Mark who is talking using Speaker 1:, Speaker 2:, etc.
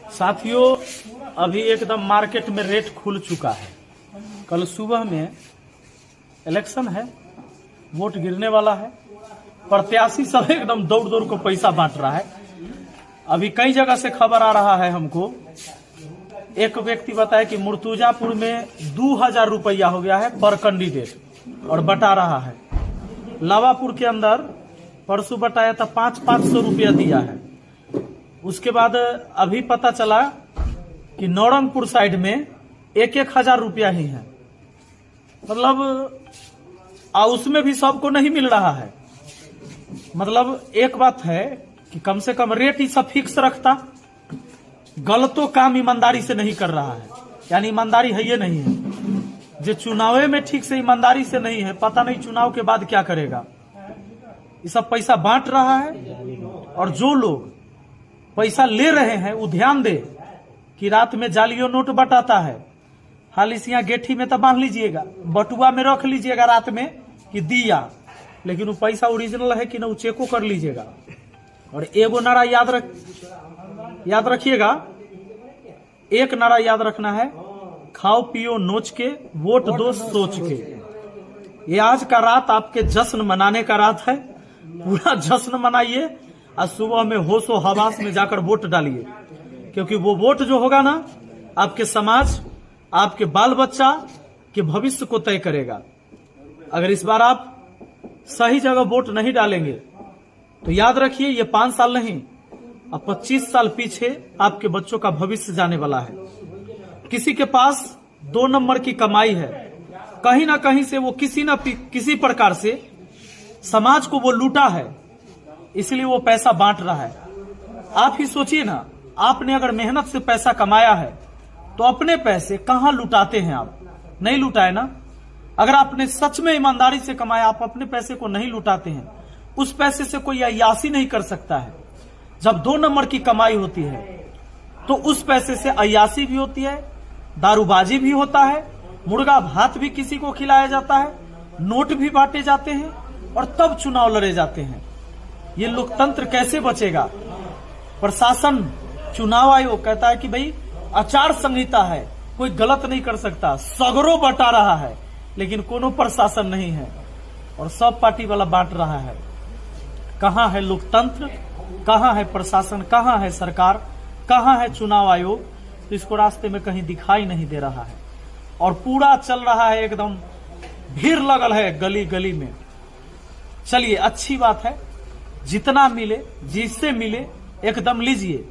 Speaker 1: साथियों, अभी एकदम मार्केट में रेट खुल चुका है। कल सुबह में इलेक्शन है, वोट गिरने वाला है। प्रत्याशी सब एकदम दौड़ दौड़ को पैसा बांट रहा है। अभी कई जगह से खबर आ रहा है हमको, एक व्यक्ति बताया कि मुर्तुजापुर में 2000 रुपया हो गया है पर कैंडिडेट और बटा रहा है। लावापुर के अंदर परसों बटाया था 500 रुपया दिया है। उसके बाद अभी पता चला कि नौरंगपुर साइड में 1000 रुपया ही है। मतलब उसमें भी सबको नहीं मिल रहा है। मतलब एक बात है कि कम से कम रेट ही सब फिक्स रखता। गलतों काम ईमानदारी से नहीं कर रहा है, यानी ईमानदारी है ये नहीं है। जो चुनाव में ठीक से ईमानदारी से नहीं है, पता नहीं चुनाव के बाद क्या करेगा। ये सब पैसा बांट रहा है। और जो लोग पैसा ले रहे हैं वो ध्यान दे कि रात में जालियो नोट बटाता है। हालिसिया गेठी में तो बांध लीजिएगा, बटुआ में रख लीजिएगा रात में कि दिया, लेकिन वो पैसा ओरिजिनल है कि ना वो चेको कर लीजिएगा। और एगो नारा याद रखिएगा, एक नारा याद रखना है, खाओ पियो नोच के, वोट दो सोच के। ये आज का रात आपके जश्न मनाने का रात है। पूरा जश्न मनाइए और सुबह में होशो हवास में जाकर वोट डालिए, क्योंकि वो वोट जो होगा ना, आपके समाज, आपके बाल बच्चा के भविष्य को तय करेगा। अगर इस बार आप सही जगह वोट नहीं डालेंगे तो याद रखिए, ये 5 साल नहीं, अब 25 साल पीछे आपके बच्चों का भविष्य जाने वाला है। किसी के पास 2 नंबर की कमाई है, कहीं ना कहीं से वो किसी प्रकार से समाज को वो लूटा है, इसलिए वो पैसा बांट रहा है। आप ही सोचिए ना, आपने अगर मेहनत से पैसा कमाया है तो अपने पैसे कहां लुटाते हैं आप? नहीं लुटाए ना। अगर आपने सच में ईमानदारी से कमाया, आप अपने पैसे को नहीं लुटाते हैं। उस पैसे से कोई अय्यासी नहीं कर सकता है। जब 2 नंबर की कमाई होती है तो उस पैसे से अय्यासी भी होती है, दारूबाजी भी होता है, मुर्गा भात भी किसी को खिलाया जाता है, नोट भी बांटे जाते हैं और तब चुनाव लड़े जाते हैं। ये लोकतंत्र कैसे बचेगा? प्रशासन, चुनाव आयोग कहता है कि भाई आचार संहिता है, कोई गलत नहीं कर सकता। सगरों बटा रहा है, लेकिन कोनो प्रशासन नहीं है और सब पार्टी वाला बांट रहा है। कहां है लोकतंत्र, कहां है प्रशासन, कहां है सरकार, कहां है चुनाव आयोग? तो इसको रास्ते में कहीं दिखाई नहीं दे रहा है और पूरा चल रहा है, एकदम भीड़ लगल है गली गली में। चलिए, अच्छी बात है, जितना मिले, जिससे मिले एकदम लीजिए।